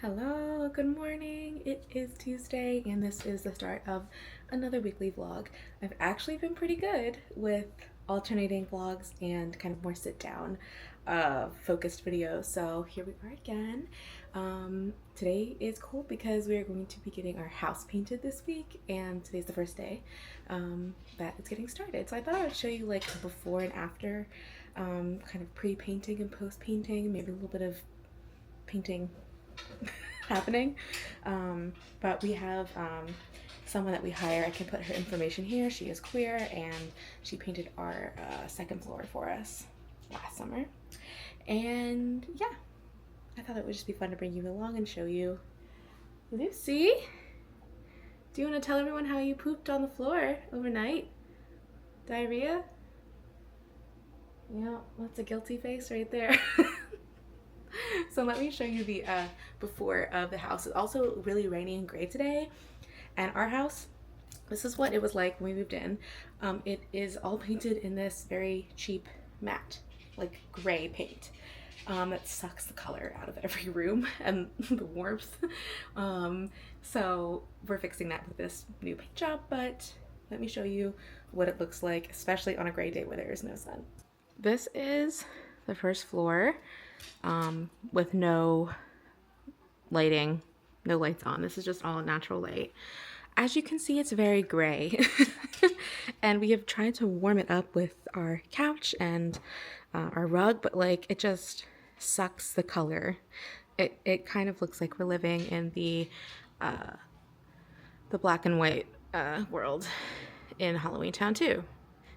Hello, good morning. It is Tuesday and this is the start of another weekly vlog. I've actually been pretty good with alternating vlogs and kind of more sit down focused videos. So here we are again. Today is cool because we are going to be getting our house painted this week and today's the first day that it's getting started. So I thought I would show you like the before and after, kind of pre-painting and post-painting, maybe a little bit of painting happening. But we have someone that we hire. I can put her information here. She is queer and she painted our second floor for us last summer. And yeah, I thought it would just be fun to bring you along and show you. Lucy, do you want to tell everyone how you pooped on the floor overnight? Diarrhea? Yeah, that's a guilty face right there. So let me show you the before of the house. It's also really rainy and gray today. And our house, this is what it was like when we moved in. It is all painted in this very cheap matte, like gray paint. That sucks the color out of every room and the warmth. So we're fixing that with this new paint job, but let me show you what it looks like, especially on a gray day where there is no sun. This is the first floor with no lighting, no lights on. This is just all natural light. As you can see, it's very gray. And we have tried to warm it up with our couch and our rug, but like it just sucks the color. It kind of looks like we're living in the black and white world in Halloween Town 2.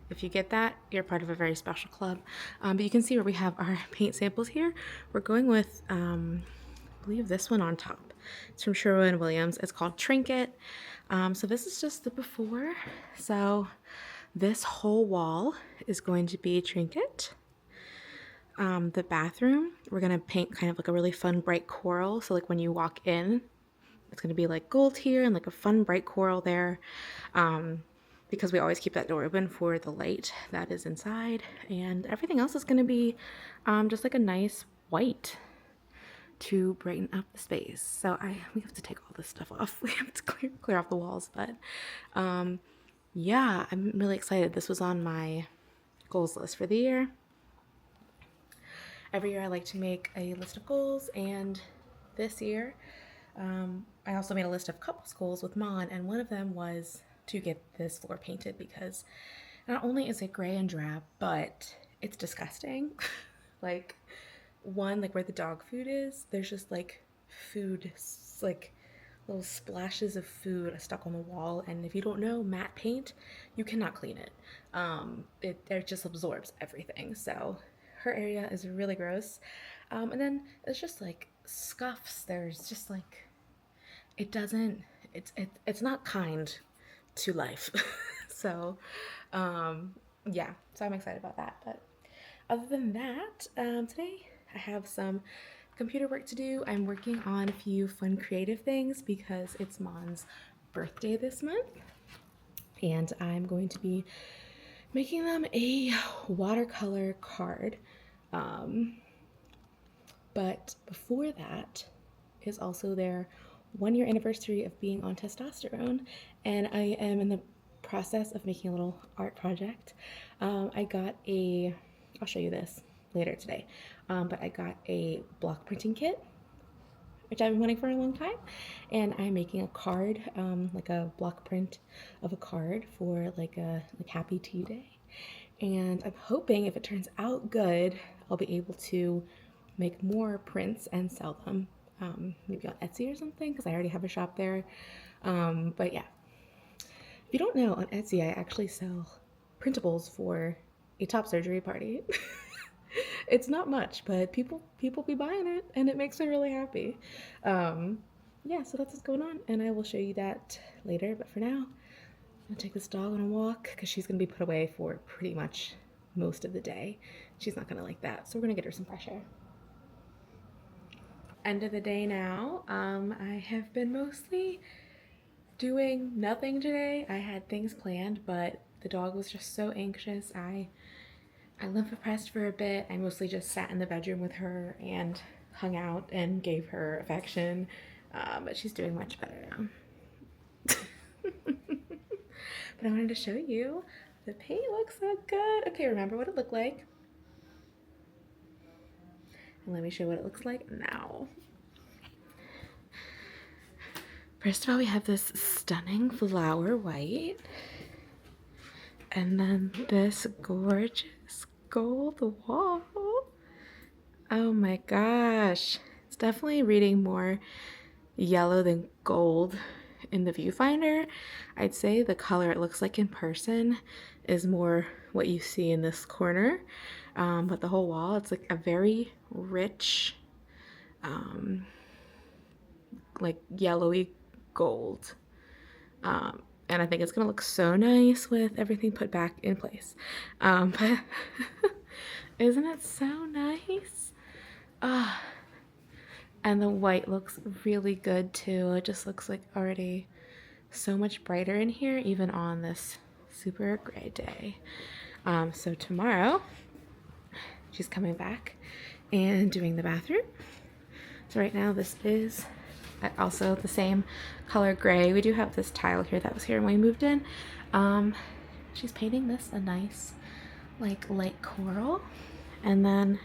If you get that, you're part of a very special club. But you can see where we have our paint samples here. We're going with, I believe this one on top. It's from Sherwin-Williams. It's called Trinket. So this is just the before. So this whole wall is going to be Trinket. The bathroom, we're going to paint kind of like a really fun bright coral. So like when you walk in, it's going to be like gold here and like a fun bright coral there. Because we always keep that door open for the light that is inside, and everything else is going to be just like a nice white to brighten up the space. So we have to take all this stuff off. We have to clear off the walls, but yeah, I'm really excited. This was on my goals list for the year. Every year I like to make a list of goals, and this year I also made a list of couples goals with Mon, and one of them was to get this floor painted because not only is it gray and drab, but it's disgusting. Like like where the dog food is, there's just like food, like little splashes of food stuck on the wall. And if you don't know, matte paint, you cannot clean it. It just absorbs everything. So her area is really gross. And then it's just like scuffs. There's just like, it's not kind to life. So yeah, so I'm excited about that. But other than that, today I have some computer work to do. I'm working on a few fun creative things because it's Mon's birthday this month, and I'm going to be making them a watercolor card. But before that is also their 1-year anniversary of being on testosterone, and I am in the process of making a little art project. I'll show you this later today, but I got a block printing kit, which I've been wanting for a long time, and I'm making a card, like a block print of a card for like Happy Tea Day. And I'm hoping if it turns out good, I'll be able to make more prints and sell them. Maybe on Etsy or something, because I already have a shop there. But yeah, if you don't know, on Etsy I actually sell printables for a top surgery party. It's not much, but people be buying it, and it makes me really happy. Yeah, so that's what's going on, and I will show you that later. But for now, I'm gonna take this dog on a walk because she's gonna be put away for pretty much most of the day. She's not gonna like that, so we're gonna get her some fresh air. End of the day now. I have been mostly doing nothing today. I had things planned, but the dog was just so anxious. I lymphopressed for a bit. I mostly just sat in the bedroom with her and hung out and gave her affection, but she's doing much better now. But I wanted to show you the paint looks so good. Okay, remember what it looked like. And let me show you what it looks like now. First of all, we have this stunning flower white. And then this gorgeous gold wall. Oh my gosh. It's definitely reading more yellow than gold in the viewfinder. I'd say the color it looks like in person is more what you see in this corner. But the whole wall, it's like a very rich, like yellowy gold. And I think it's gonna look so nice with everything put back in place. But isn't it so nice? And the white looks really good too. It just looks like already so much brighter in here, even on this super gray day. So tomorrow, she's coming back and doing the bathroom. So right now this is also the same color gray. We do have this tile here that was here when we moved in. She's painting this a nice like light coral, and then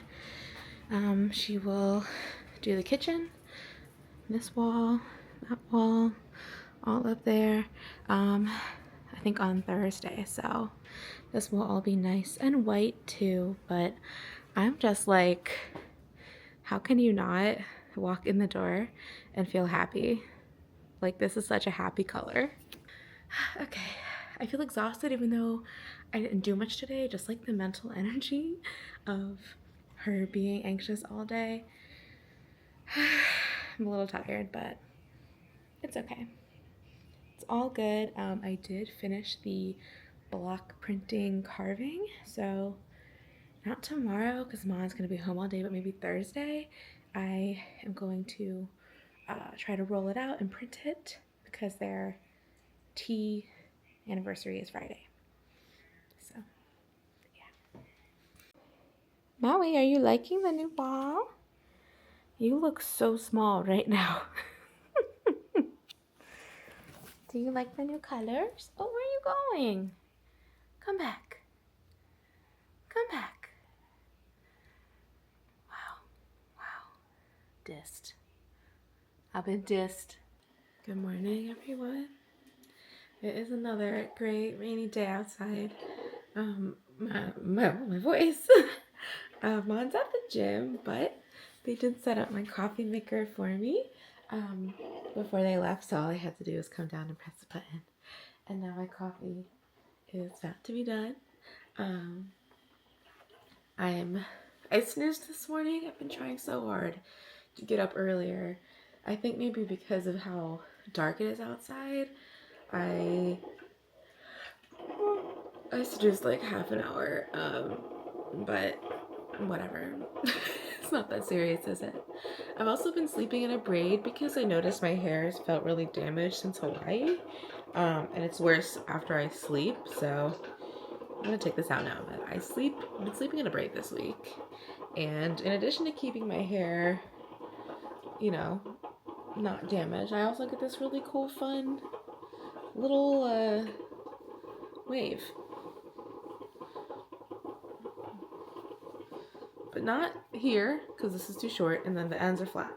she will do the kitchen, this wall, that wall, all up there, I think on Thursday. So this will all be nice and white too, but I'm just like, how can you not walk in the door and feel happy? Like, this is such a happy color. Okay, I feel exhausted even though I didn't do much today, just like the mental energy of her being anxious all day. I'm a little tired, but it's okay. It's all good. I did finish the block printing carving, so not tomorrow because Mom's gonna be home all day, but maybe Thursday I am going to try to roll it out and print it because their tea anniversary is Friday. So yeah. Maui, are you liking the new wall? You look so small right now. Do you like the new colors? Oh, where are you going? Come back. Come back. Wow. Wow. Dissed. I've been dissed. Good morning, everyone. It is another great rainy day outside. My voice. Mom's at the gym, but they did set up my coffee maker for me before they left, so all I had to do was come down and press the button. And now my coffee is about to be done. I snoozed this morning. I've been trying so hard to get up earlier. I think maybe because of how dark it is outside. I snoozed like half an hour, but whatever. It's not that serious, is it? I've also been sleeping in a braid because I noticed my hair has felt really damaged since Hawaii, and it's worse after I sleep, so I'm gonna take this out now. But I've been sleeping in a braid this week, and in addition to keeping my hair, you know, not damaged, I also get this really cool, fun little wave. But not here, because this is too short, and then the ends are flat.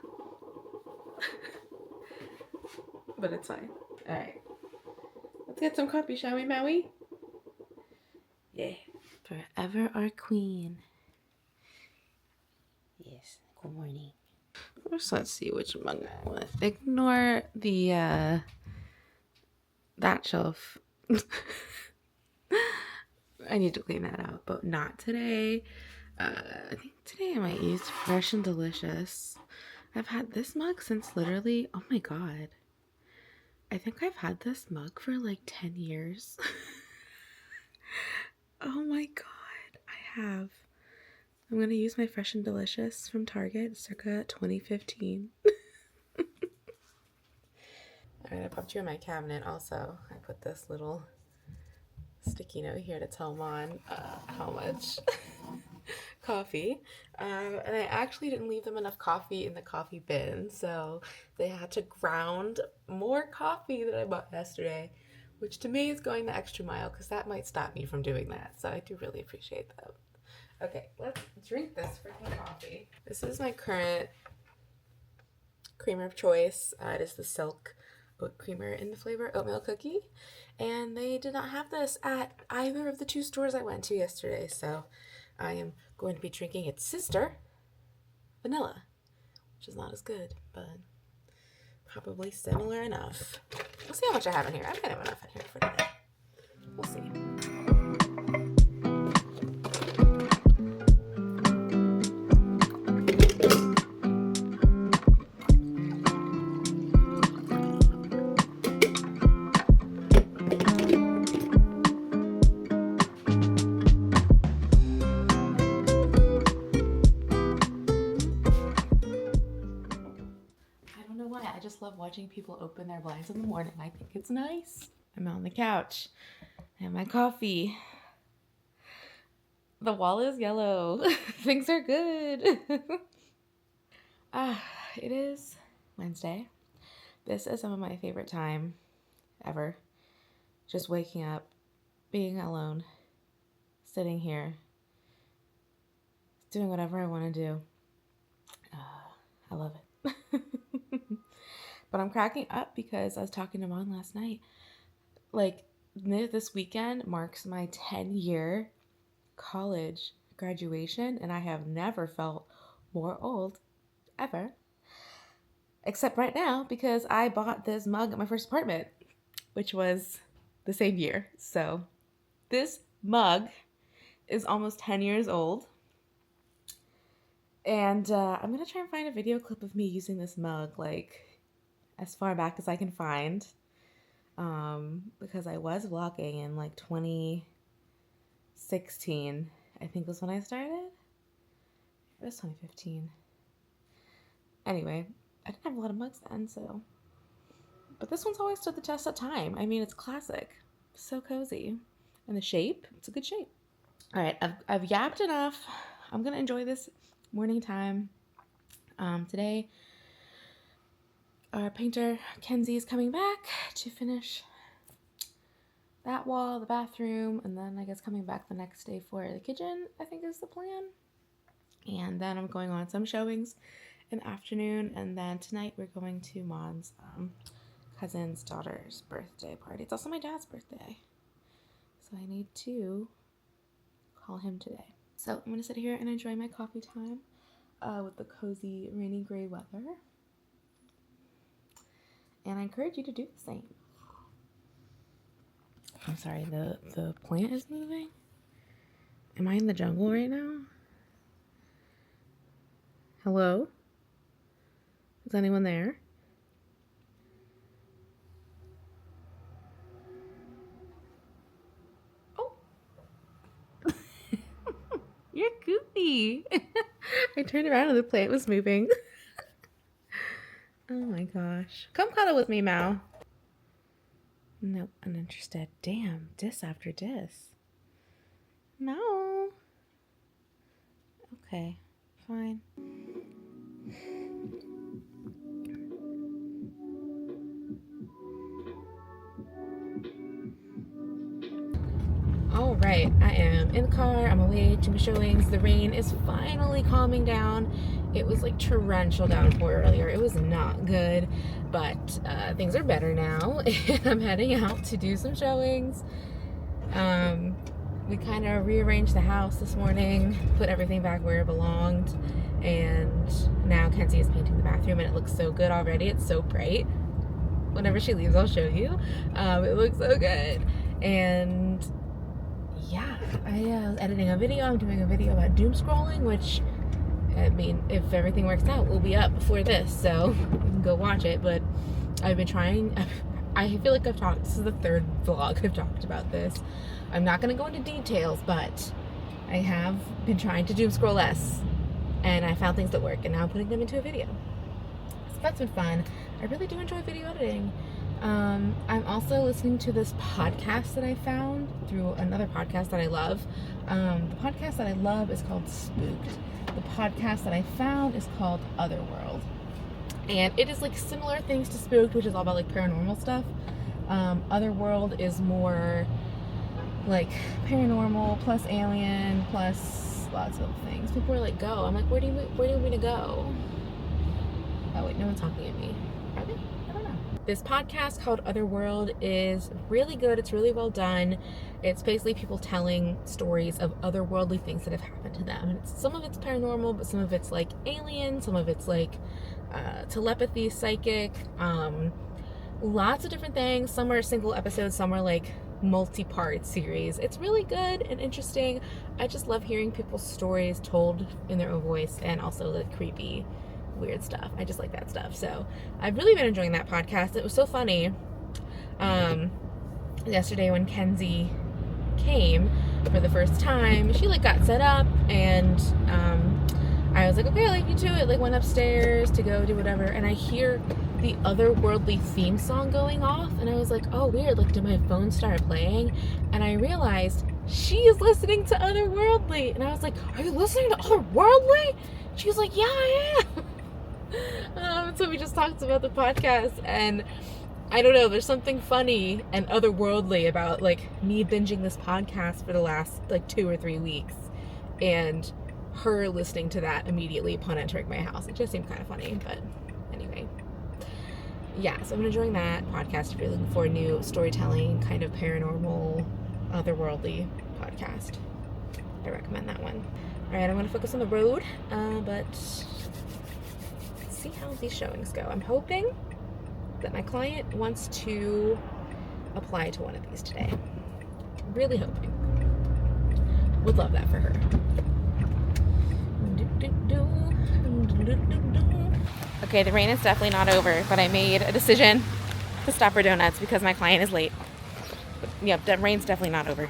But it's fine. Alright. Let's get some coffee, shall we, Maui? Yeah. Forever our queen. Yes. Good morning. First, let's see which mug I want. Ignore the, that shelf. I need to clean that out, but not today. I think today I might use Fresh and Delicious. I've had this mug since literally, oh my god. I think I've had this mug for like 10 years. Oh my god, I have. I'm gonna use my Fresh and Delicious from Target, circa 2015. Alright, I popped you in my cabinet also. I put this little sticky note here to tell Mon how much coffee, and I actually didn't leave them enough coffee in the coffee bin, so they had to ground more coffee that I bought yesterday, which to me is going the extra mile because that might stop me from doing that, so I do really appreciate that. Okay, let's drink this freaking coffee. This is my current creamer of choice. It is the Silk Oat Creamer in the flavor Oatmeal Cookie, and they did not have this at either of the two stores I went to yesterday, so I am going to be drinking its sister, Vanilla, which is not as good, but probably similar enough. We'll see how much I have in here. I might have enough in here for today. We'll see. I just love watching people open their blinds in the morning. I think it's nice. I'm on the couch. I have my coffee. The wall is yellow. Things are good. It is Wednesday. This is some of my favorite time ever. Just waking up, being alone, sitting here, doing whatever I want to do. I love it. But I'm cracking up because I was talking to Mom last night. Like, this weekend marks my 10-year college graduation, and I have never felt more old, ever. Except right now, because I bought this mug at my first apartment, which was the same year. So, this mug is almost 10 years old. And I'm going to try and find a video clip of me using this mug, like, as far back as I can find, because I was vlogging in like 2016, I think was when I started. It was 2015. Anyway, I didn't have a lot of mugs then, so. But this one's always stood the test of time. I mean, it's classic. So cozy. And the shape, it's a good shape. All right, I've yapped enough. I'm going to enjoy this morning time. Today, our painter, Kenzie, is coming back to finish that wall, the bathroom, and then I guess coming back the next day for the kitchen, I think is the plan. And then I'm going on some showings in the afternoon, and then tonight we're going to Mom's cousin's daughter's birthday party. It's also my dad's birthday, so I need to call him today. So I'm going to sit here and enjoy my coffee time with the cozy rainy gray weather. And I encourage you to do the same. I'm sorry, the plant is moving. Am I in the jungle right now? Hello? Is anyone there? Oh! You're goofy! I turned around and the plant was moving. Oh my gosh. Come cuddle with me, Mao. Nope, uninterested. Damn, diss after diss. No. Okay, fine. All right, I am in the car. I'm away to my showings. The rain is finally calming down. It was like torrential downpour earlier. It was not good, but things are better now. I'm heading out to do some showings. We kind of rearranged the house this morning, put everything back where it belonged, and now Kenzie is painting the bathroom, and it looks so good already. It's so bright. Whenever she leaves, I'll show you. It looks so good. And yeah, I was editing a video. I'm doing a video about doom scrolling, which, I mean, if everything works out, will be up before this, so you can go watch it. But I've been trying, I feel like this is the third vlog I've talked about this. I'm not going to go into details, but I have been trying to doom scroll less, and I found things that work, and now I'm putting them into a video. So that's been fun. I really do enjoy video editing. I'm also listening to this podcast that I found through another podcast that I love. The podcast that I love is called Spooked. The podcast that I found is called Otherworld. And it is like similar things to Spooked, which is all about like paranormal stuff. Otherworld is more like paranormal plus alien plus lots of things. People are like, go. I'm like, where do you want me to go? Oh wait, no one's talking at me. Are they? I don't know. This podcast called Otherworld is really good. It's really well done. It's basically people telling stories of otherworldly things that have happened to them. And some of it's paranormal, but some of it's like alien, some of it's like telepathy, psychic, lots of different things. Some are single episodes, some are like multi-part series. It's really good and interesting. I just love hearing people's stories told in their own voice, and also the creepy, weird stuff. I just like that stuff. So I've really been enjoying that podcast. It was so funny. Yesterday when Kenzie came for the first time, she like got set up, and I was like, okay, I'll leave you to it. Like went upstairs to go do whatever, and I hear the Otherworldly theme song going off, and I was like, oh weird, like did my phone start playing? And I realized she is listening to Otherworldly, and I was like, are you listening to Otherworldly? She was like, yeah, I am. So we just talked about the podcast, and I don't know, there's something funny and otherworldly about like me binging this podcast for the last like 2 or 3 weeks and her listening to that immediately upon entering my house. It just seemed kind of funny, but anyway. Yeah, so I'm enjoying that podcast. If you're looking for a new storytelling, kind of paranormal, otherworldly podcast, I recommend that one. Alright, I'm going to focus on the road, but let's see how these showings go. I'm hoping that my client wants to apply to one of these today. Really hoping. Would love that for her. Okay, the rain is definitely not over, but I made a decision to stop for donuts because my client is late. Yep, the rain's definitely not over.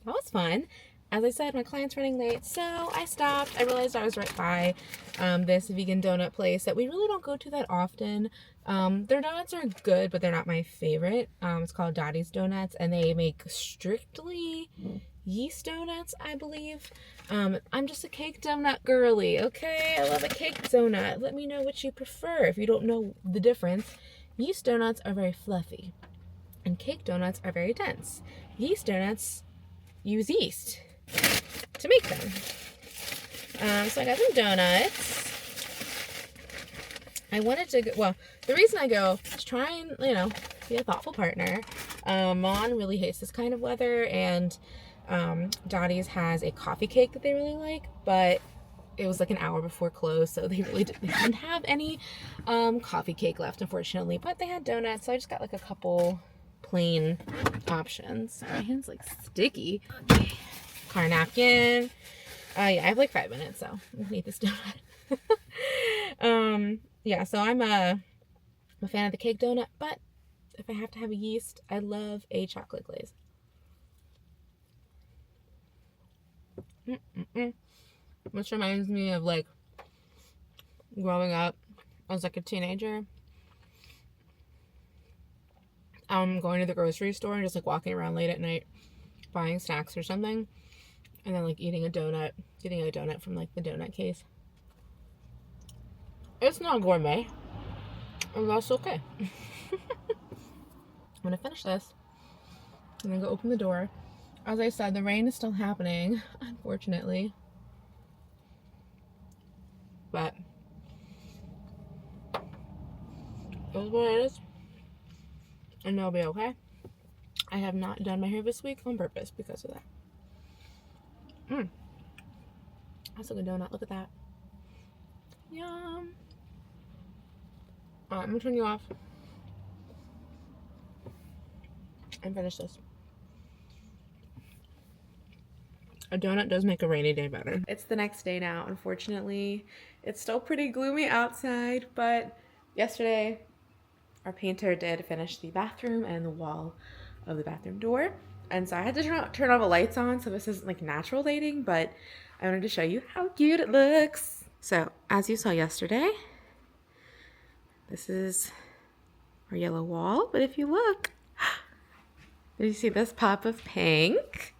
That was fun. As I said, my client's running late, so I stopped. I realized I was right by this vegan donut place that we really don't go to that often. Their donuts are good, but they're not my favorite. It's called Dottie's Donuts, and they make strictly yeast donuts, I believe. I'm just a cake donut girly, okay? I love a cake donut. Let me know what you prefer if you don't know the difference. Yeast donuts are very fluffy, and cake donuts are very dense. Yeast donuts use yeast to make them. So I got some donuts. I wanted to go, well, the reason I go is try and, be a thoughtful partner. Mon really hates this kind of weather, and Dottie's has a coffee cake that they really like, but it was like an hour before close, so they didn't have any coffee cake left, unfortunately, but they had donuts, so I just got like a couple plain options. My hand's like sticky. Okay. Car napkin. Yeah, I have like 5 minutes, so I'm gonna eat this donut. Yeah, so I'm a fan of the cake donut, but if I have to have a yeast, I love a chocolate glaze. Which reminds me of like growing up as like a teenager. Going to the grocery store and just like walking around late at night buying snacks or something, and then like eating a donut, getting a donut from like the donut case. It's not gourmet, and that's okay. I'm gonna finish this and then go open the door. As I said, the rain is still happening, unfortunately, but it is what it is, and it'll be okay. I have not done my hair this week on purpose because of that. That's a good donut. Look at that. Yum. Alright, I'm gonna turn you off and finish this. A donut does make a rainy day better. It's the next day now, unfortunately. It's still pretty gloomy outside, but yesterday our painter did finish the bathroom and the wall of the bathroom door. And so I had to turn all the lights on, so this isn't like natural lighting, but I wanted to show you how cute it looks. So as you saw yesterday, this is or yellow wall, but if you look, did you see this pop of pink?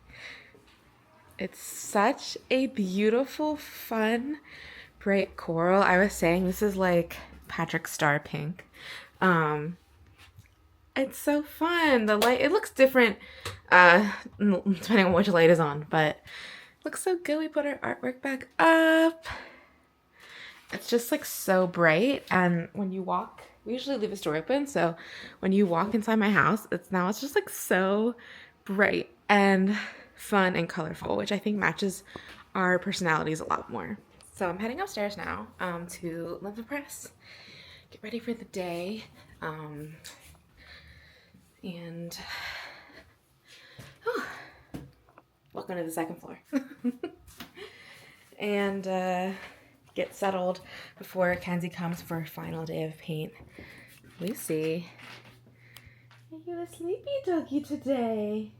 It's such a beautiful, fun, bright coral. I was saying this is like Patrick Star pink. It's so fun. The light, it looks different depending on which light is on, but it looks so good. We put our artwork back up. It's just like so bright, and when you walk, we usually leave this door open, so when you walk inside my house, it's just like so bright and fun and colorful, which I think matches our personalities a lot more. So I'm heading upstairs now to Lymphopress, get ready for the day, and welcome to the second floor. And get settled before Kenzie comes for a final day of paint. Lucy, are you a sleepy doggy today?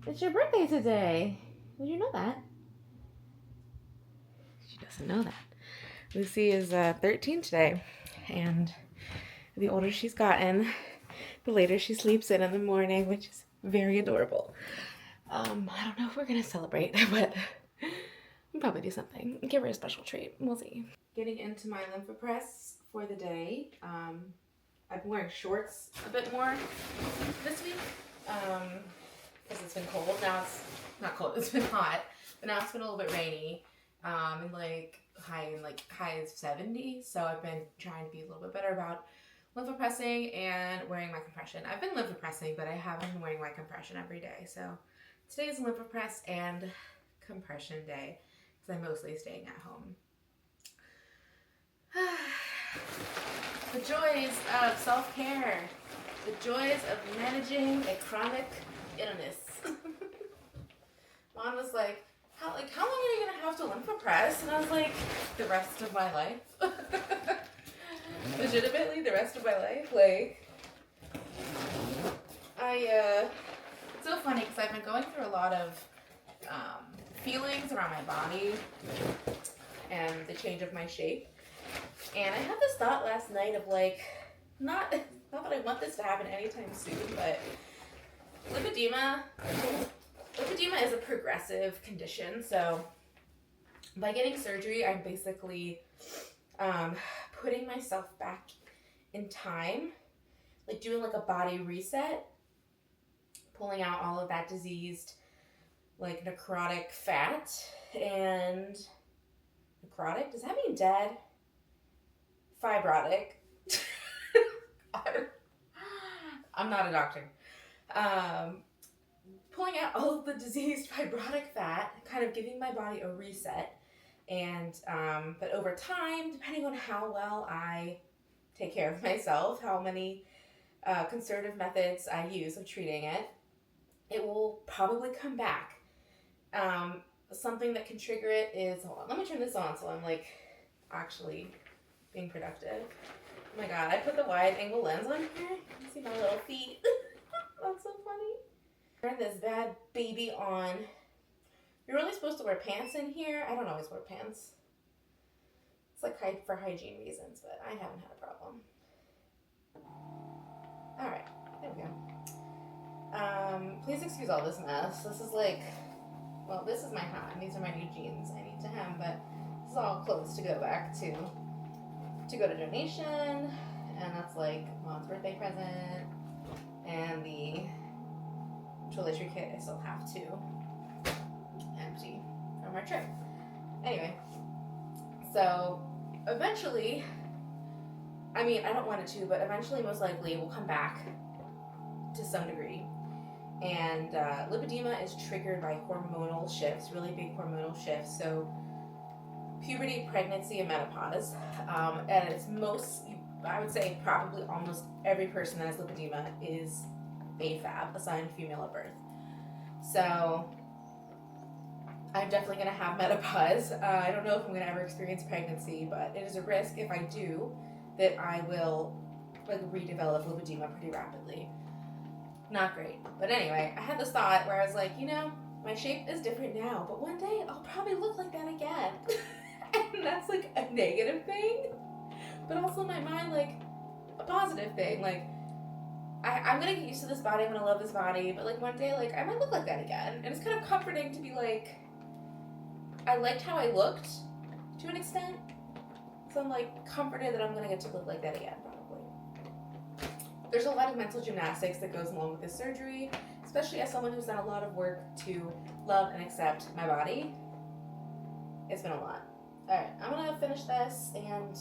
It's your birthday today. Did you know that? She doesn't know that. Lucy is 13 today, and the older she's gotten, the later she sleeps in the morning, which is very adorable. I don't know if we're gonna celebrate, but we'll probably do something. Give her a special treat. We'll see. Getting into my Lymphopress for the day. I've been wearing shorts a bit more this week because it's been cold. Now it's not cold. It's been hot, but now it's been a little bit rainy and high 70s. So I've been trying to be a little bit better about lymphopressing and wearing my compression. I've been lymphopressing, but I haven't been wearing my compression every day. So today is lymphopress and compression day because I'm mostly staying at home. The joys of self-care. The joys of managing a chronic illness. Mom was like, how long are you going to have to lymphopress? And I was like, the rest of my life. Legitimately, the rest of my life. Like, it's so funny because I've been going through a lot of feelings around my body and the change of my shape. And I had this thought last night of like, not that I want this to happen anytime soon, but lipedema is a progressive condition. So by getting surgery, I'm basically putting myself back in time, like doing like a body reset, pulling out all of that diseased, like necrotic fat. And necrotic, does that mean dead? Fibrotic. I'm not a doctor. Pulling out all of the diseased fibrotic fat, kind of giving my body a reset. And but over time, depending on how well I take care of myself, how many conservative methods I use of treating it, it will probably come back. Something that can trigger it is, hold on, let me turn this on so I'm like actually being productive. Oh my god, I put the wide angle lens on here. You see my little feet. That's so funny. Turn this bad baby on. You're really supposed to wear pants in here. I don't always wear pants. It's like for hygiene reasons, but I haven't had a problem. Alright, there we go. Please excuse all this mess. This is like, well, this is my hat, and these are my new jeans I need to hem, but this is all clothes to go back to go to donation, and that's like Mom's birthday present, and the toiletry kit I still have to empty from our trip. Anyway, so eventually, I mean, I don't want it to, but eventually, most likely, it will come back to some degree. And lipedema is triggered by hormonal shifts, really big hormonal shifts. So puberty, pregnancy, and menopause. And it's I would say probably almost every person that has lipedema is AFAB, assigned female at birth. So I'm definitely going to have menopause. I don't know if I'm going to ever experience pregnancy, but it is a risk if I do that I will redevelop lipedema pretty rapidly. Not great. But anyway, I had this thought where I was like, my shape is different now, but one day I'll probably look like that again. And that's like a negative thing. But also in my mind, like, a positive thing. Like, I'm gonna get used to this body, I'm gonna love this body, but like one day, like I might look like that again. And it's kind of comforting to be like, I liked how I looked to an extent. So I'm like comforted that I'm gonna get to look like that again, probably. There's a lot of mental gymnastics that goes along with this surgery, especially as someone who's done a lot of work to love and accept my body. It's been a lot. Alright, I'm gonna finish this and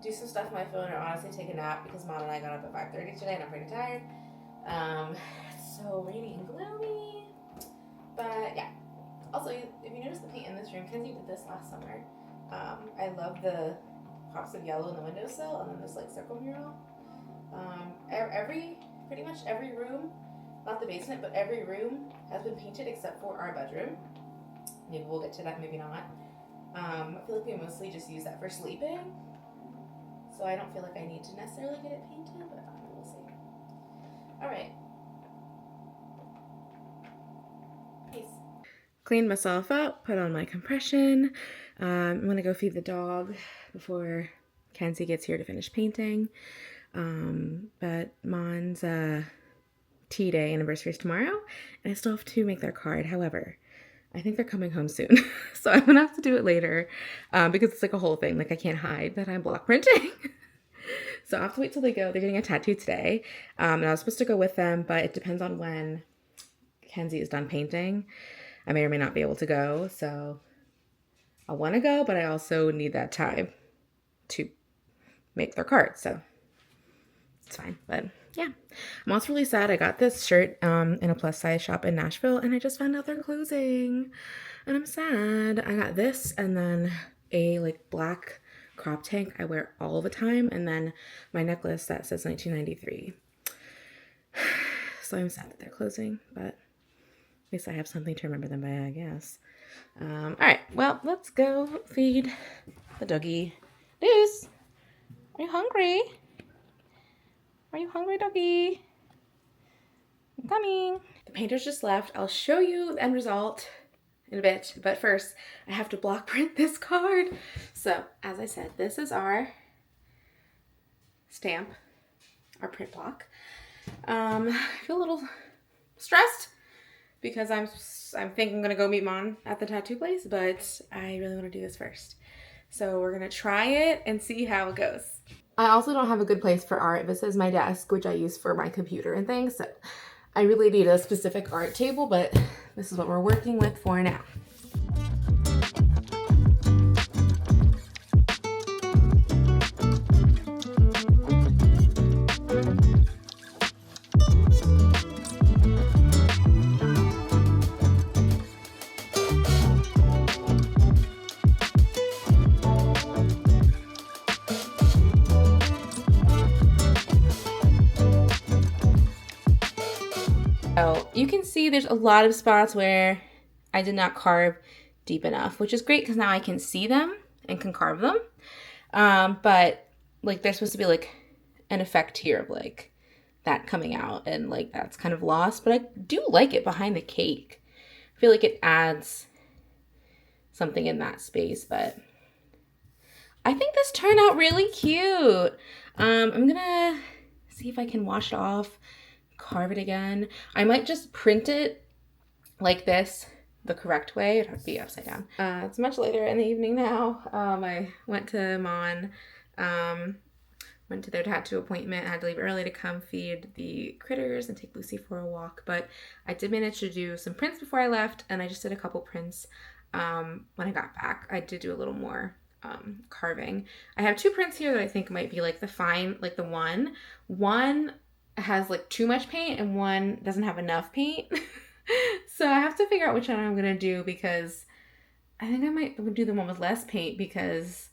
do some stuff on my phone, or honestly take a nap, because Mom and I got up at 5:30 today and I'm pretty tired. It's so rainy and gloomy. But yeah. Also, if you notice the paint in this room, Kenzie did this last summer. I love the pops of yellow in the windowsill, and then this like circle mural. Pretty much every room, not the basement, but every room has been painted except for our bedroom. Maybe we'll get to that, maybe not. I feel like we mostly just use that for sleeping. So I don't feel like I need to necessarily get it painted, but we'll see. Alright. Peace. Cleaned myself up, put on my compression. I'm gonna go feed the dog before Kenzie gets here to finish painting. But Mon's tea day anniversary is tomorrow, and I still have to make their card. However, I think they're coming home soon, so I'm gonna have to do it later, because it's like a whole thing. Like, I can't hide that I'm block printing. So I'll have to wait till they go. They're getting a tattoo today, and I was supposed to go with them, but it depends on when Kenzie is done painting. I may or may not be able to go, so I want to go, but I also need that time to make their card, so it's fine. But yeah, I'm also really sad. I got this shirt in a plus size shop in Nashville, and I just found out they're closing, and I'm sad. I got this, and then a like black crop tank I wear all the time, and then my necklace that says 1993. So I'm sad that they're closing, but at least I have something to remember them by, I guess. All right, well, let's go feed the doggy. Deuce, are you hungry? Are you hungry, doggy? I'm coming. The painters just left. I'll show you the end result in a bit, but first I have to block print this card. So as I said, this is our stamp, our print block. I feel a little stressed because I'm thinking I'm gonna go meet Mon at the tattoo place, but I really want to do this first. So we're gonna try it and see how it goes. I also don't have a good place for art. This is my desk, which I use for my computer and things. So I really need a specific art table, but this is what we're working with for now. So you can see there's a lot of spots where I did not carve deep enough, which is great because now I can see them and can carve them. But like there's supposed to be like an effect here of like that coming out, and like that's kind of lost, but I do like it behind the cake. I feel like it adds something in that space, but I think this turned out really cute. I'm gonna see if I can wash it off, carve it again. I might just print it like this the correct way. It would be upside down. It's much later in the evening now. I went to Mon, went to their tattoo appointment. I had to leave early to come feed the critters and take Lucy for a walk, but I did manage to do some prints before I left, and I just did a couple prints when I got back. I did do a little more carving. I have two prints here that I think might be like the fine, like the one has like too much paint and one doesn't have enough paint. So I have to figure out which one I'm gonna do, because I think I might do the one with less paint, because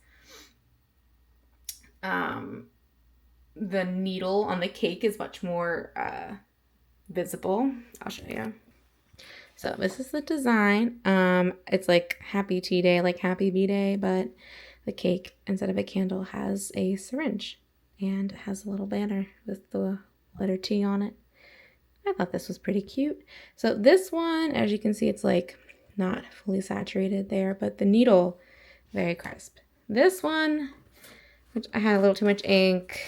the needle on the cake is much more visible. I'll show you. So this is the design. It's like Happy Tea Day, like Happy B-Day, but the cake, instead of a candle, has a syringe and has a little banner with the letter T on it. I thought this was pretty cute. So this one, as you can see, it's like not fully saturated there, but the needle, very crisp. This one, which I had a little too much ink,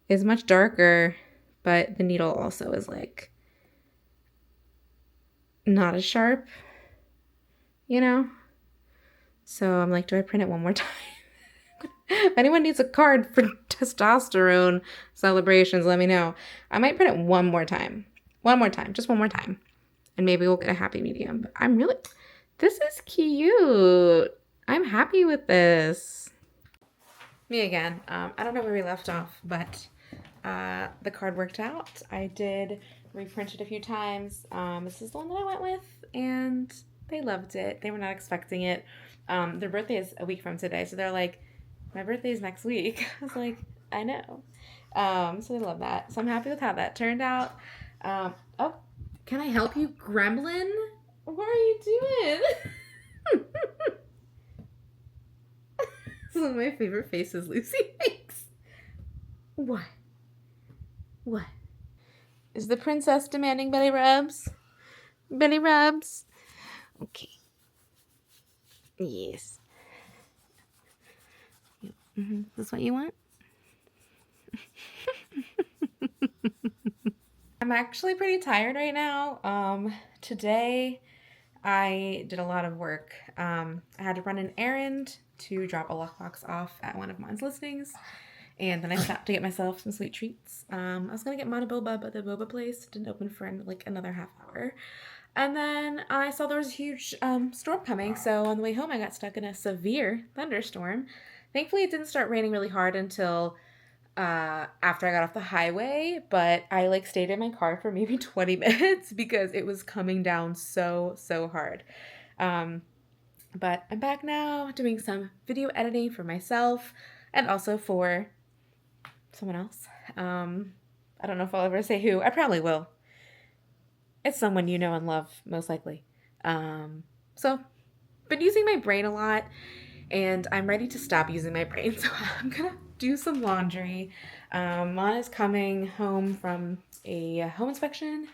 is much darker, but the needle also is like not as sharp, you know? So I'm like, do I print it one more time? If anyone needs a card for testosterone celebrations, let me know. I might print it one more time. One more time. Just one more time. And maybe we'll get a happy medium. But I'm really... This is cute. I'm happy with this. Me again. I don't know where we left off, but the card worked out. I did reprint it a few times. This is the one that I went with, and they loved it. They were not expecting it. Their birthday is a week from today, so they're like, my birthday is next week. I was like, I know. So they love that. So I'm happy with how that turned out. Oh, can I help you, Gremlin? What are you doing? This is one of my favorite faces Lucy makes. What? What? Is the princess demanding belly rubs? Belly rubs? Okay. Yes. Mm-hmm. Is this what you want? I'm actually pretty tired right now. Today I did a lot of work. I had to run an errand to drop a lockbox off at one of Mom's listings, and then I stopped to get myself some sweet treats. I was gonna get Mana Boba, but the boba place didn't open for like another half hour. And then I saw there was a huge storm coming, so on the way home I got stuck in a severe thunderstorm. Thankfully it didn't start raining really hard until after I got off the highway, but I like stayed in my car for maybe 20 minutes because it was coming down so hard. But I'm back now doing some video editing for myself and also for someone else. I don't know if I'll ever say who. I probably will. It's someone you know and love, most likely. So, been using my brain a lot, and I'm ready to stop using my brain, so I'm gonna do some laundry. Mom is coming home from a home inspection,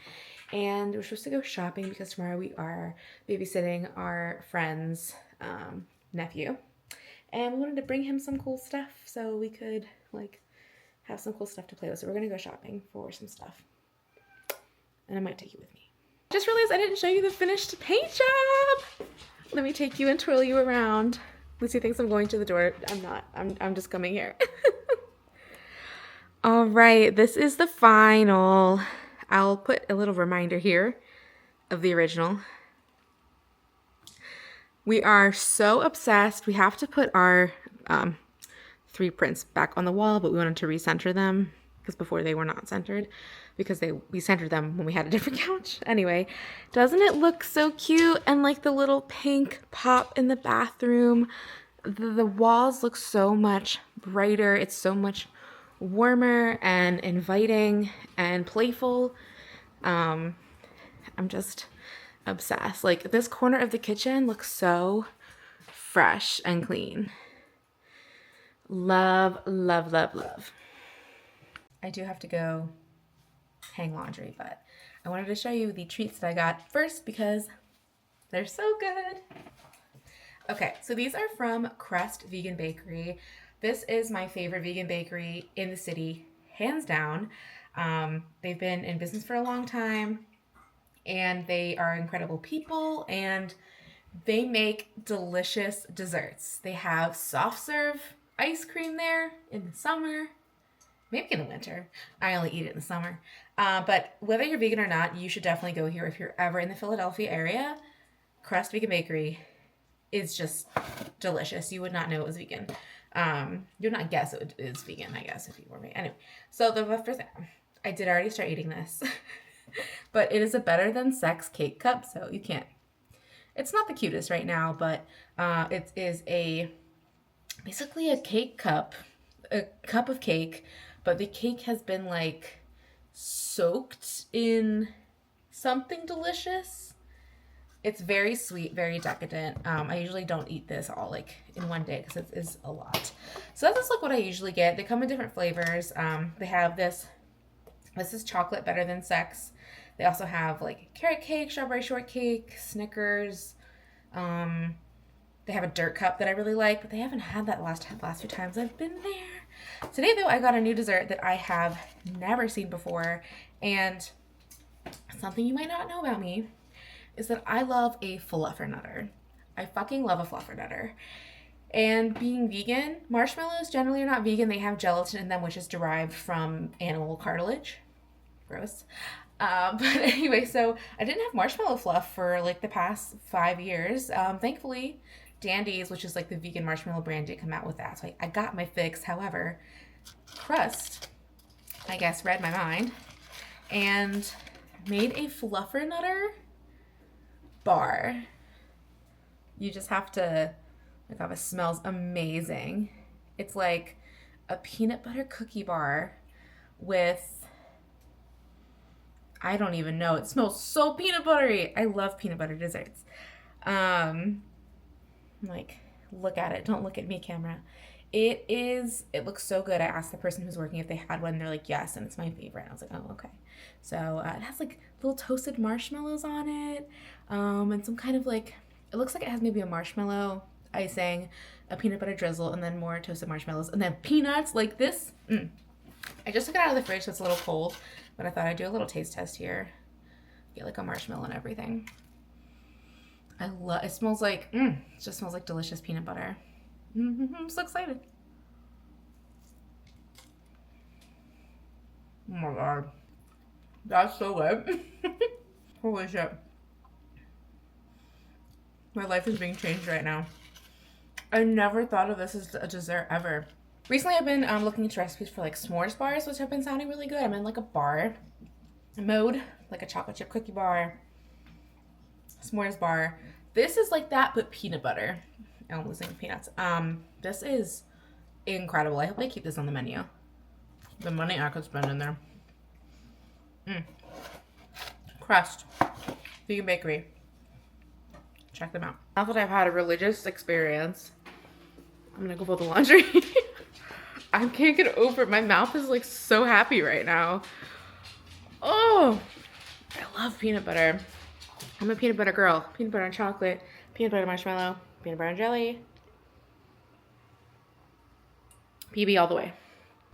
and we're supposed to go shopping because tomorrow we are babysitting our friend's nephew. And we wanted to bring him some cool stuff so we could, like, have some cool stuff to play with. So we're gonna go shopping for some stuff. And I might take you with me. Just realized I didn't show you the finished paint job. Let me take you and twirl you around. Lucy thinks I'm going to the door. I'm not. I'm just coming here. All right, this is the final. I'll put a little reminder here of the original. We are so obsessed. We have to put our 3 prints back on the wall, but we wanted to recenter them because before they were not centered because we centered them when we had a different couch. Anyway, doesn't it look so cute? And like the little pink pop in the bathroom, the walls look so much brighter. It's so much warmer and inviting and playful. I'm just obsessed. Like this corner of the kitchen looks so fresh and clean. Love, love, love, love. I do have to go hang laundry, but I wanted to show you the treats that I got first because they're so good. Okay, so these are from Crust Vegan Bakery. This is my favorite vegan bakery in the city, hands down. They've been in business for a long time, and they are incredible people, and they make delicious desserts. They have soft serve ice cream there in the summer, maybe in the winter. I only eat it in the summer. But whether you're vegan or not, you should definitely go here if you're ever in the Philadelphia area. Crust Vegan Bakery is just delicious. You would not know it was vegan. You would not guess it is vegan, I guess, if you were vegan. Anyway, so the first thing, I did already start eating this. But it is a better than sex cake cup, so you can't. It's not the cutest right now, but it is basically a cake cup, a cup of cake, but the cake has been like soaked in something delicious. It's very sweet, very decadent. I usually don't eat this all like in one day because it is a lot. So that's just like what I usually get. They come in different flavors. They have this is chocolate better than sex. They also have like carrot cake, strawberry shortcake, Snickers. They have a dirt cup that I really like, but they haven't had that last few times I've been there. Today though, I got a new dessert that I have never seen before, and something you might not know about me is that I love a fluffernutter. I fucking love a fluffernutter. And being vegan, marshmallows generally are not vegan. They have gelatin in them, which is derived from animal cartilage. Gross. But anyway, so I didn't have marshmallow fluff for like the past 5 years. Thankfully, Dandy's, which is like the vegan marshmallow brand, did come out with that. So I got my fix. However, Crust, I guess, read my mind and made a fluffernutter bar. You just have to, oh my god, it smells amazing. It's like a peanut butter cookie bar with, I don't even know. It smells so peanut buttery. I love peanut butter desserts. Like, look at it. Don't look at me, camera. It looks so good. I asked the person who's working if they had one. They're like, yes, and it's my favorite. I was like, oh, okay. So it has like little toasted marshmallows on it, and some kind of like, it looks like it has maybe a marshmallow icing, a peanut butter drizzle, and then more toasted marshmallows, and then peanuts like this. I just took it out of the fridge, so it's a little cold, but I thought I'd do a little taste test here. Get like a marshmallow and everything. It smells like, it just smells like delicious peanut butter. I'm so excited. Oh my god. That's so good. Holy shit. My life is being changed right now. I never thought of this as a dessert ever. Recently I've been looking into recipes for like s'mores bars, which have been sounding really good. I'm in like a bar mode, like a chocolate chip cookie bar, s'mores bar. This is like that, but peanut butter. I'm losing peanuts. This is incredible. I hope they keep this on the menu. The money I could spend in there. Crust, vegan bakery. Check them out. Now that I've had a religious experience, I'm gonna go fold the laundry. I can't get over it. My mouth is like so happy right now. Oh, I love peanut butter. I'm a peanut butter girl. Peanut butter and chocolate, peanut butter marshmallow, peanut butter and jelly. PB all the way.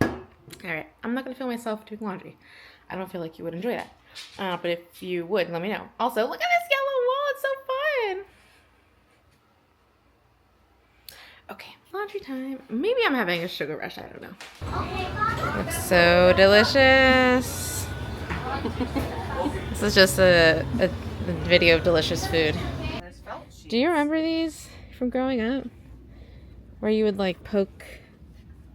All right, I'm not gonna film myself doing laundry. I don't feel like you would enjoy that. But if you would, let me know. Also, look at this yellow wall. It's so fun. Okay, laundry time. Maybe I'm having a sugar rush. I don't know. Looks so delicious. This is just a video of delicious food. Do you remember these from growing up? Where you would like poke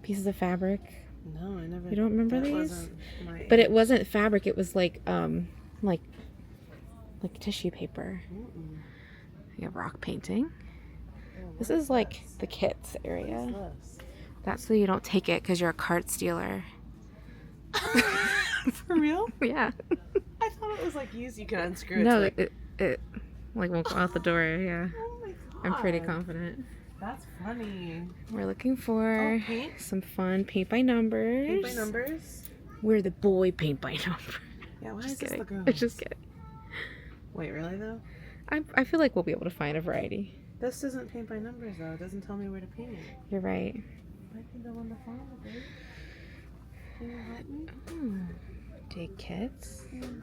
pieces of fabric? No, I never. You don't remember these? Wasn't but it wasn't fabric. It was like tissue paper. You have rock painting. This is like the kits area. That's so you don't take it because you're a cart stealer. For real? Yeah. I thought it was like used. You could unscrew it. No, like... it like won't go out the door. Yeah. Oh my god. I'm pretty confident. That's funny. We're looking for some fun paint by numbers. Paint by numbers? We're the boy paint by number. Yeah, why is this the girl? Just kidding. Wait, really though? I feel like we'll be able to find a variety. This isn't paint by numbers though. It doesn't tell me where to paint. You're right. Might be the one to follow, babe. Can you help me? Take kits. Can you help me?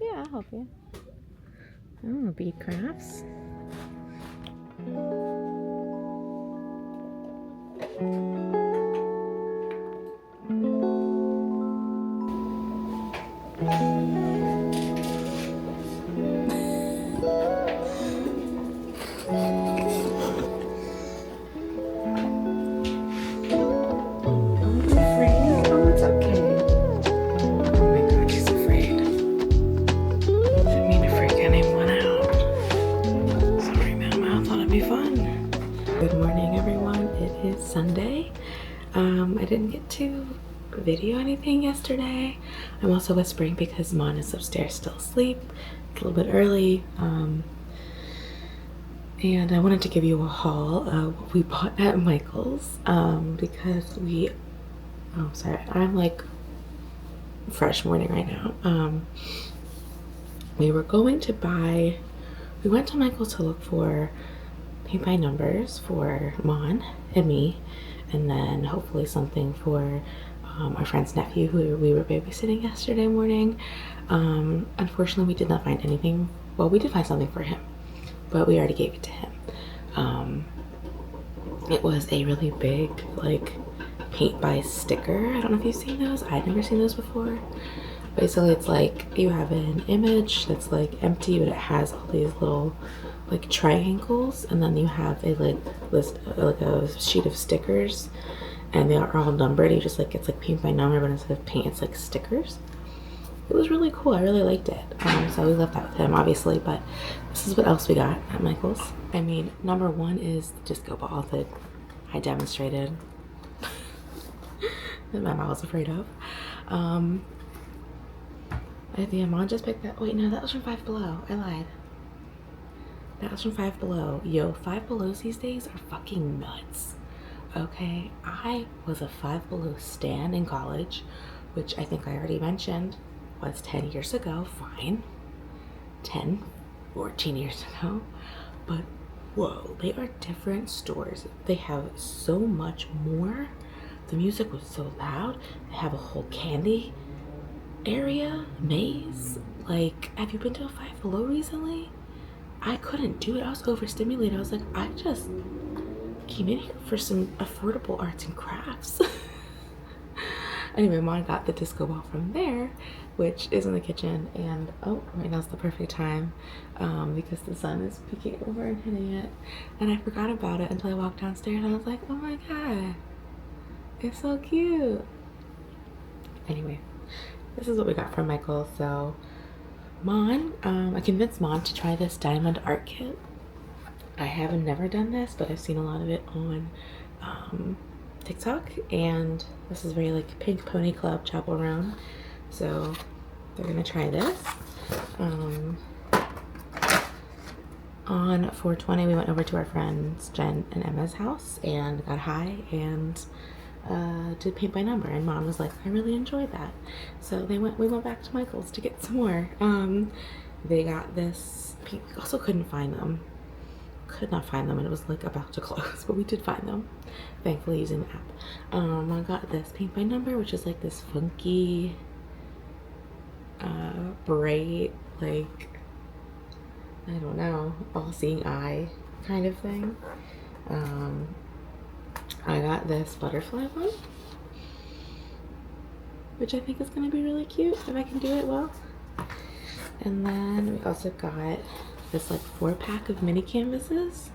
Yeah, I'll help you. Oh, bead crafts. Sunday. I didn't get to video anything yesterday. I'm also whispering because Mon is upstairs still asleep. It's a little bit early. And I wanted to give you a haul of what we bought at Michael's because I'm like fresh morning right now. We went to Michael's to look for paint by numbers for Mon and me, and then hopefully something for our friend's nephew who we were babysitting yesterday morning. Unfortunately, we did not find anything. Well, we did find something for him, but we already gave it to him. It was a really big, like, paint by sticker. I don't know if you've seen those. I'd never seen those before. Basically, it's like you have an image that's like empty, but it has all these little like triangles, and then you have a like a sheet of stickers, and they are all numbered. You just like, it's like paint by number, but instead of paint, it's like stickers. It was really cool. I really liked it. So we left that with him, obviously, but this is what else we got at Michael's. I mean, number one is the disco ball that I demonstrated that my mom was afraid of. I think Amon just picked that. Wait, no, that was from Five Below. I lied. That was from Five Below. Yo, Five Belows these days are fucking nuts. Okay, I was a Five Below stan in college, which I think I already mentioned was 10 years ago. Fine. 10, 14 years ago. But whoa, they are different stores. They have so much more. The music was so loud. They have a whole candy area, maze. Like, have you been to a Five Below recently? I couldn't do it. I was overstimulated. I was like, I just came in here for some affordable arts and crafts. Anyway, Mom got the disco ball from there, which is in the kitchen, and oh, right now's the perfect time because the sun is peeking over and hitting it, and I forgot about it until I walked downstairs, and I was like, oh my god, it's so cute. Anyway, this is what we got from Michael. So Mon, I convinced Mon to try this diamond art kit. I have never done this, but I've seen a lot of it on TikTok, and this is very like Pink Pony Club Chapel Roan. So they're gonna try this. On 420, we went over to our friends Jen and Emma's house and got high and did paint by number, and Mom was like, I really enjoyed that. So we went back to Michael's to get some more. They got this paint. We also couldn't find them. Could not find them, and it was like about to close, but we did find them, thankfully, using the app. I got this paint by number, which is like this funky bright, like, I don't know, all-seeing eye kind of thing. I got this butterfly one, which I think is going to be really cute if I can do it well. And then we also got this like 4-pack of mini canvases,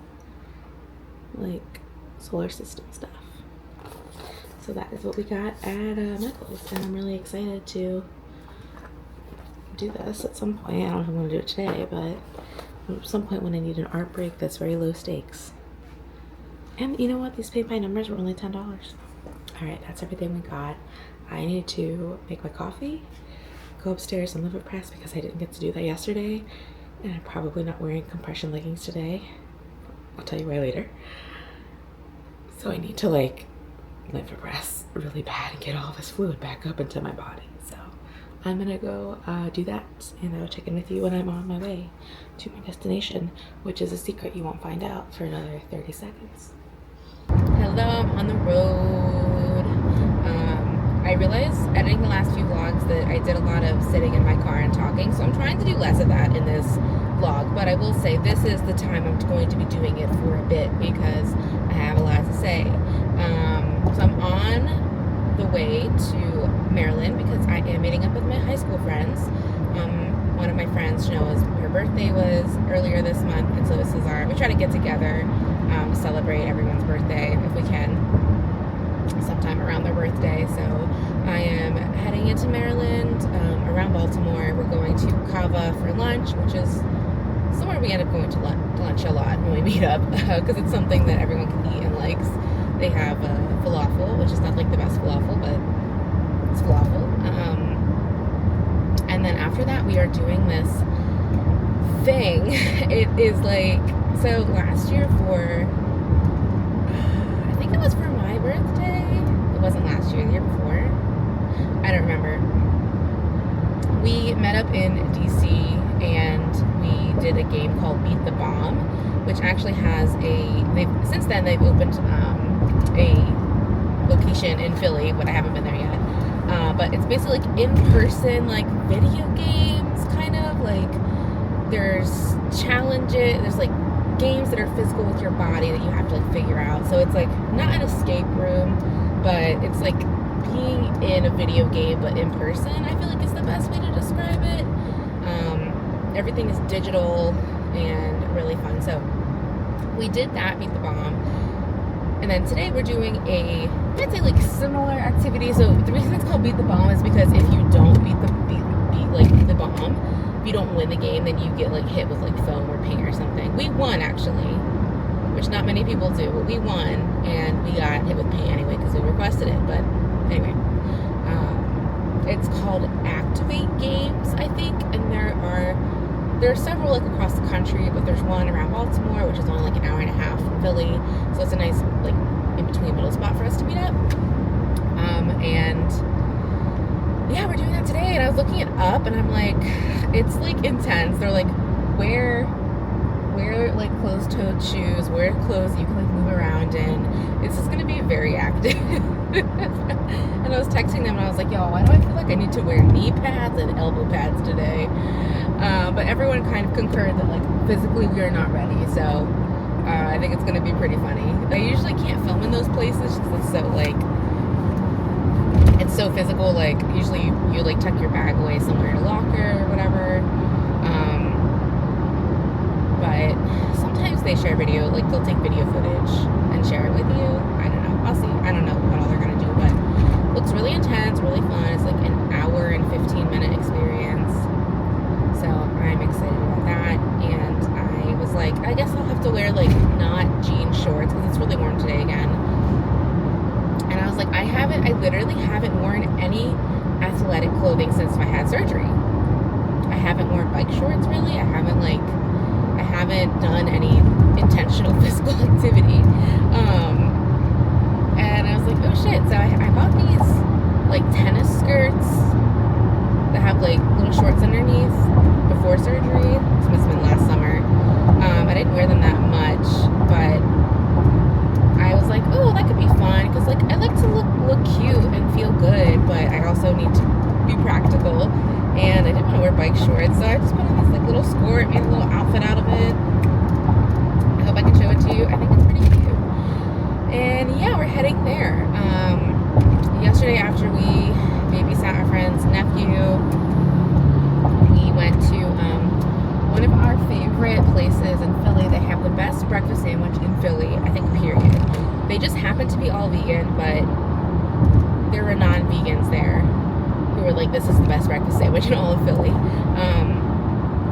like solar system stuff. So that is what we got at Michael's, and I'm really excited to do this at some point. I don't know if I'm going to do it today, but at some point when I need an art break that's very low stakes. And you know what? These paint by numbers were only $10. Alright, that's everything we got. I need to make my coffee, go upstairs and live a press because I didn't get to do that yesterday, and I'm probably not wearing compression leggings today. I'll tell you why later. So I need to like live a press really bad and get all this fluid back up into my body. So I'm gonna go do that, and I'll check in with you when I'm on my way to my destination, which is a secret you won't find out for another 30 seconds. Hello, I'm on the road. I realized editing the last few vlogs that I did a lot of sitting in my car and talking, so I'm trying to do less of that in this vlog, but I will say this is the time I'm going to be doing it for a bit because I have a lot to say. So I'm on the way to Maryland because I am meeting up with my high school friends. One of my friends, her birthday was earlier this month, and so we try to get together to celebrate everyone's birthday if we can, sometime around their birthday. So I am heading into Maryland, around Baltimore. We're going to Cava for lunch, which is somewhere we end up going to lunch a lot when we meet up because it's something that everyone can eat and likes. They have falafel, which is not like the best falafel, but it's falafel. And then after that, we are doing this thing. It is like, so last year I think it was for my birthday. It wasn't last year, the year before. I don't remember. We met up in DC and we did a game called Beat the Bomb, which actually has since then they've opened a location in Philly, but I haven't been there yet. But it's basically like in-person, like video games, kind of like there's challenges, there's like games that are physical with your body that you have to like figure out. So it's like not an escape room, but it's like being in a video game but in person. I feel like is the best way to describe it. Everything is digital and really fun. So we did that, Beat the Bomb. And then today we're doing I'd say like similar activity. So the reason it's called Beat the Bomb is because if you don't beat the bomb, if you don't win the game, then you get like hit with like foam or paint or something. We won actually, which not many people do, but we won, and we got hit with paint anyway because we requested it. But anyway, it's called Activate Games, I think, and there are several like across the country, but there's one around Baltimore, which is only like an hour and a half from Philly, so it's a nice like in between middle spot for us to meet up. And yeah, we're doing that today, and I was looking it up, and I'm like, it's like intense. They're like, wear like closed-toed shoes, wear clothes you can like move around in. It's just gonna be very active. And I was texting them, and I was like, yo, why do I feel like I need to wear knee pads and elbow pads today? But everyone kind of concurred that like physically we are not ready, so I think it's gonna be pretty funny. I usually can't film in those places because it's so like it's so physical. Like usually you like tuck your bag away somewhere in a locker or whatever. But sometimes they share video, like they'll take video footage and share it with you. I don't know. I'll see. I don't know what all they're gonna do, but it looks really intense, really fun. It's like an hour and 15-minute experience. So I'm excited about that. And I was like, I guess I'll have to wear like not jean shorts because it's really warm today again. And I was like, I literally haven't worn any athletic clothing since I had surgery. I haven't worn bike shorts really. I haven't done any intentional physical activity. And I was like, oh shit. So I bought these like tennis skirts that have like little shorts underneath before surgery. This must have been last summer. I didn't wear them that much, but I was like, oh, that could be fun because like I like to look cute and feel good, but I also need to be practical, and I didn't want to wear bike shorts, so I just put on this like little skirt, made a little outfit out of it. I hope I can show it to you. I think it's pretty cute. And yeah, we're heading there. Yesterday after we babysat our friend's nephew, we went to one of our favorite places in Philly. They have the best breakfast sandwich in Philly, I think, period. They just happen to be all vegan, but there were non-vegans there who were like, this is the best breakfast sandwich in all of Philly.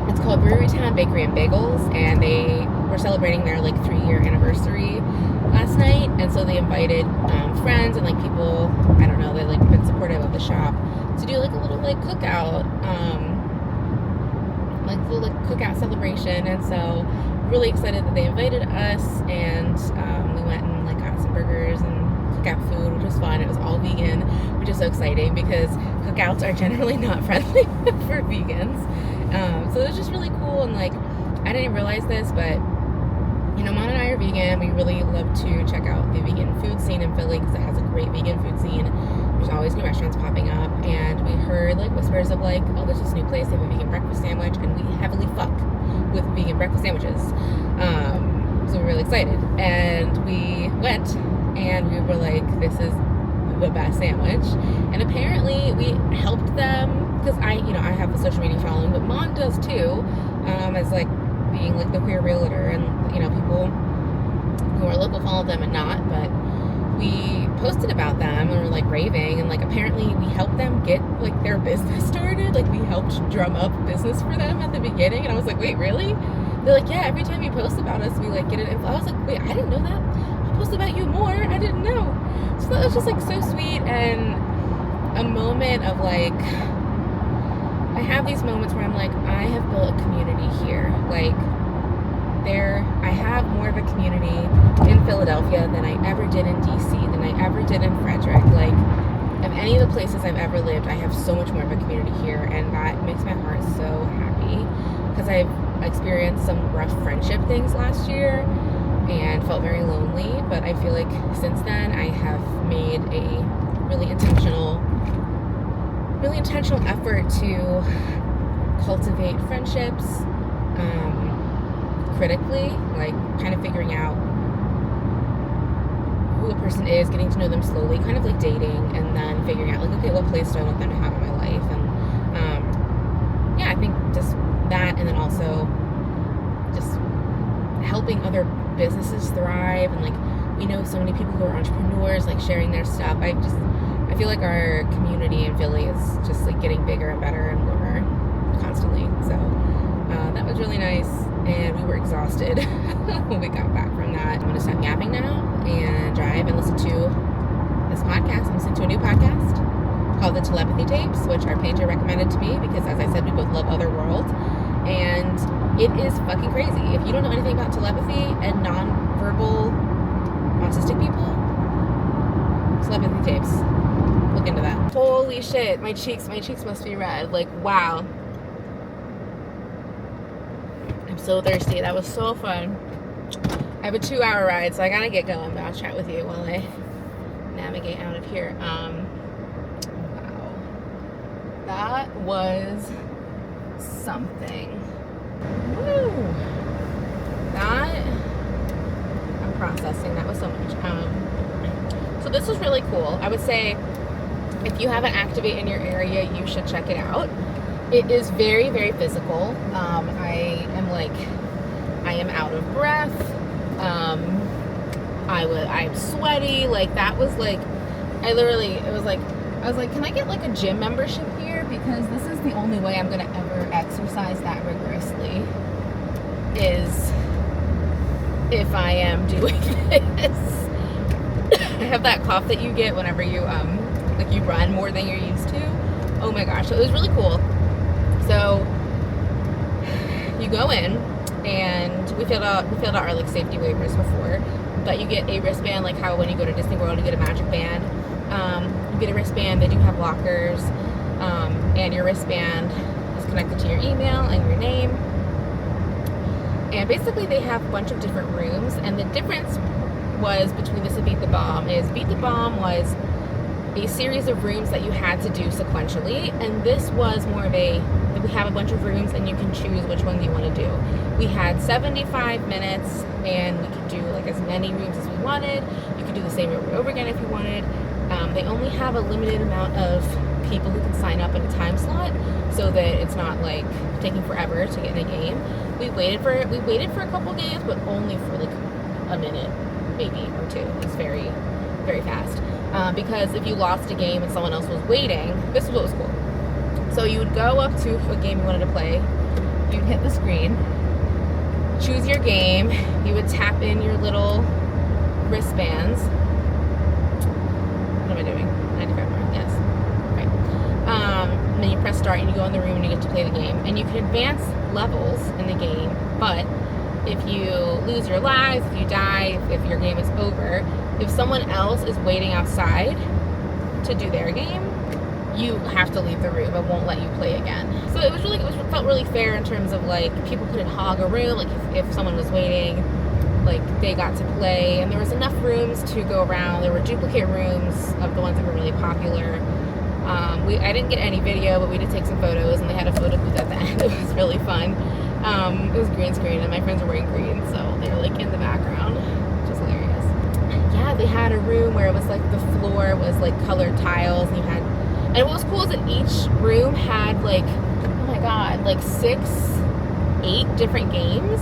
It's called Brewery Town Bakery and Bagels, and they were celebrating their like 3-year anniversary last night, and so they invited friends and like people, I don't know, they like been supportive of the shop to do like a little like cookout, celebration. And so really excited that they invited us, and we went and like got some burgers and cookout food, which was fun. It was all vegan, which is so exciting because cookouts are generally not friendly for vegans. So it was just really cool, and like I didn't realize this, but you know, Mon and I are vegan. We really love to check out the vegan food scene in Philly because it has a great vegan food scene. There's always new restaurants popping up, and we heard like whispers of like, oh, there's this new place, they have a vegan breakfast sandwich, and we heavily fuck with vegan breakfast sandwiches. So we're really excited, and we went, and we were like, this is the best sandwich. And apparently we helped them because I have a social media following, but Mon does too, as like being like the queer realtor, and you know, people who are local follow them and not, but we posted about them and were like raving, and like apparently we helped them get like their business started. Like we helped drum up business for them at the beginning, and I was like, wait, really? They're like, yeah, every time you post about us we like get an info. I was like, wait, I didn't know that. I'll post about you more. I didn't know. So that was just like so sweet, and a moment of like, I have these moments where I'm like, I have built a community here. Like I have more of a community in Philadelphia than I ever did in DC, than I ever did in Frederick. Like, of any of the places I've ever lived, I have so much more of a community here, and that makes my heart so happy because I've experienced some rough friendship things last year, and felt very lonely. But I feel like since then I have made a really intentional effort to cultivate friendships critically, like kind of figuring out who a person is, getting to know them slowly, kind of like dating, and then figuring out like, okay, what place do I want them to have in my life? And yeah, I think just that, and then also just helping other businesses thrive, and like we know so many people who are entrepreneurs, like sharing their stuff. I feel like our community in Philly is just like getting bigger and better and warmer constantly. So that was really nice, and we were exhausted when we got back from that. I'm gonna stop yapping now and drive and listen to this podcast. I'm listening to a new podcast called The Telepathy Tapes, which our painter recommended to me because, as I said, we both love Otherworld, and it is fucking crazy. If you don't know anything about telepathy and non-verbal autistic people, Telepathy Tapes, look into that. Holy shit, my cheeks must be red. Like, wow. I'm so thirsty. That was so fun. I have a 2-hour ride, so I gotta get going, but I'll chat with you while I navigate out of here. Wow. That was something. Woo! That, I'm processing. That was so much. So this was really cool. I would say if you have an Activate in your area, you should check it out. It is very, very physical. I am out of breath. I'm sweaty. Like, that was like, I was like, can I get like a gym membership here? Because this is the only way I'm going to ever exercise that rigorously, is if I am doing this. I have that cough that you get whenever you, like you run more than you're used to. Oh my gosh. So it was really cool. So you go in, and we filled out our like safety waivers before, but you get a wristband, like how when you go to Disney World you get a magic band. You get a wristband. They do have lockers, and your wristband is connected to your email and your name. And basically they have a bunch of different rooms, and the difference was between this and Beat the Bomb is Beat the Bomb was a series of rooms that you had to do sequentially, and this was more of a, we have a bunch of rooms and you can choose which one you want to do. We had 75 minutes, and we could do like as many rooms as we wanted. You could do the same room over again if you wanted. They only have a limited amount of people who can sign up in a time slot, so that it's not like taking forever to get in a game. We waited for a couple games, but only for like a minute, maybe, or two. It was very, very fast. Because if you lost a game and someone else was waiting, this is what was cool. So you would go up to a game you wanted to play, you'd hit the screen, choose your game, you would tap in your little wristbands. What am I doing? 95 more, yes. Right. And then you press start and you go in the room and you get to play the game. And you can advance levels in the game, but if you lose your lives, if you die, if your game is over, if someone else is waiting outside to do their game, you have to leave the room. It won't let you play again. So it felt really fair in terms of like people couldn't hog a room. Like if someone was waiting, like they got to play, and there was enough rooms to go around. There were duplicate rooms of the ones that were really popular. I didn't get any video, but we did take some photos, and they had a photo booth at the end. It was really fun. It was green screen, and my friends were wearing green, so they were like in the background, which was hilarious. Yeah, they had a room where it was like the floor was like colored tiles, and and what was cool is that each room had like, oh my god, like 8 different games.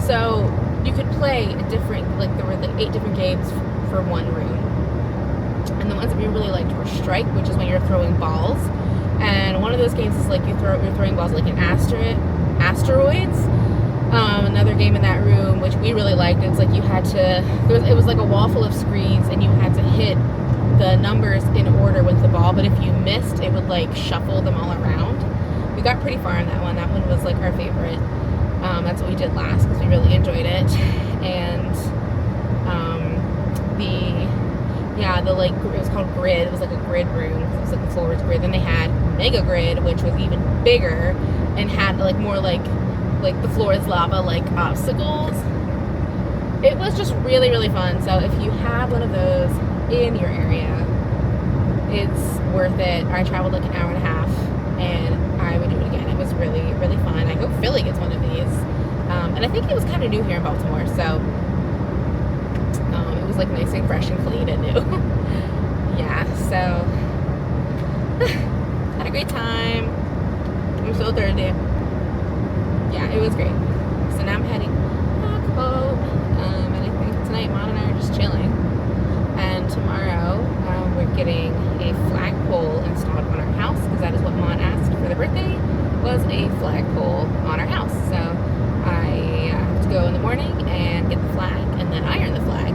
So you could play a different, like there were like 8 different games for one room. And the ones that we really liked were Strike, which is when you're throwing balls. And one of those games is like you're throwing balls like an asteroids. Another game in that room, which we really liked, it's like you had to, it was like a wall full of screens, and you had to hit the numbers in order with the ball, but if you missed, it would like shuffle them all around. We got pretty far in that one. That one was like our favorite. That's what we did last because we really enjoyed it. And the like, it was called Grid. It was like a grid room. It was like the floor was grid. Then they had Mega Grid, which was even bigger and had like more like the floor is lava, like obstacles. it was just really, really fun. So if you have one of those in your area, it's worth it. I traveled like an hour and a half, and I would do it again. It was really, really fun. I hope Philly gets one of these. And I think it was kind of new here in Baltimore, so it was like nice and fresh and clean and new. Yeah, so had a great time. I'm so thirsty. Yeah, it was great. So now I'm heading back home, and I think tonight Mon and I are just chilling. And tomorrow we're getting a flagpole installed on our house, because that is what Mon asked for the birthday, was a flagpole on our house. So I have to go in the morning and get the flag and then iron the flag,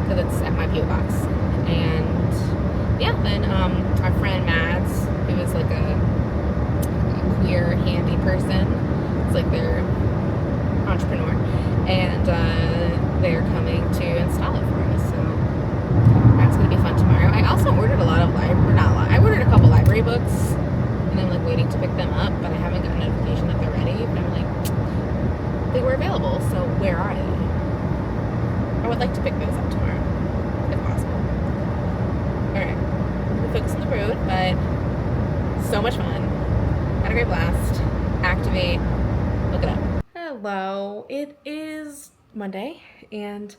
because it's at my PO box. And yeah, then our friend Mads, who is like a queer handy person, it's like their entrepreneur, and they're coming to install it for us. So that's gonna be fun tomorrow. I also ordered a lot of I ordered a couple library books, and I'm like waiting to pick them up, but I haven't gotten a notification that they're ready. But I'm like, they were available, so where are they? I would like to pick those up tomorrow, if possible. All right, we'll focus on the road, but so much fun. Had a great blast. Activate. Look it up. Hello. It is Monday, and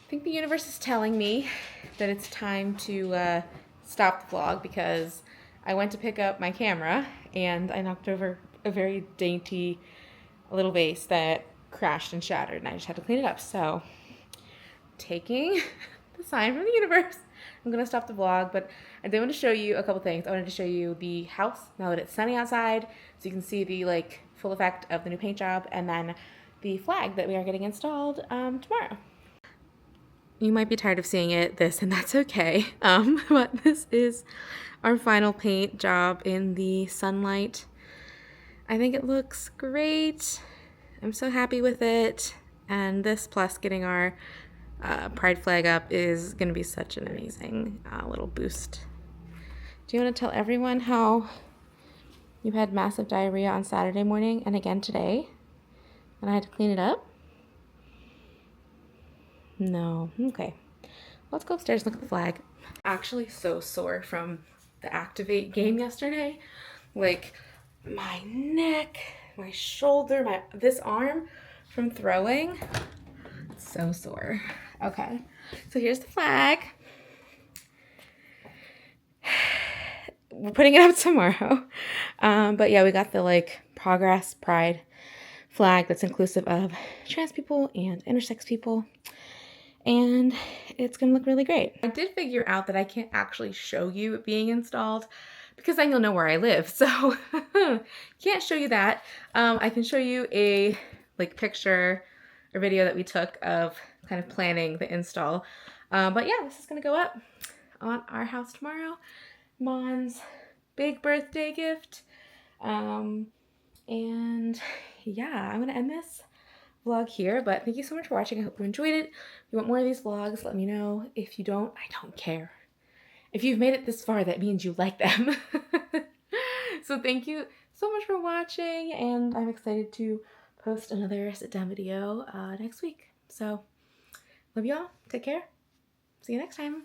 I think the universe is telling me that it's time to stop the vlog, because I went to pick up my camera and I knocked over a very dainty little vase that crashed and shattered, and I just had to clean it up. So, taking the sign from the universe, I'm gonna stop the vlog, but I did want to show you a couple things. I wanted to show you the house now that it's sunny outside, so you can see the like full effect of the new paint job, and then the flag that we are getting installed tomorrow. You might be tired of seeing this, and that's okay. But this is our final paint job in the sunlight. I think it looks great. I'm so happy with it. And this, plus getting our pride flag up, is going to be such an amazing little boost. Do you want to tell everyone how you had massive diarrhea on Saturday morning and again today, and I had to clean it up? No. Okay. Let's go upstairs and look at the flag. Actually so sore from the Activate game yesterday. Like my neck, my shoulder, this arm from throwing. It's so sore. Okay. So here's the flag. We're putting it up tomorrow. But yeah, we got the like Progress Pride flag that's inclusive of trans people and intersex people. And it's gonna look really great. I did figure out that I can't actually show you it being installed, because then you'll know where I live. So can't show you that. I can show you a like picture or video that we took of kind of planning the install. But yeah, this is gonna go up on our house tomorrow. Mon's big birthday gift. And yeah, I'm gonna end this vlog here, but thank you so much for watching. I hope you enjoyed it. If you want more of these vlogs, let me know. If you don't, I don't care. If you've made it this far, that means you like them. So thank you so much for watching, and I'm excited to post another sit down video next week. So love y'all. Take care. See you next time.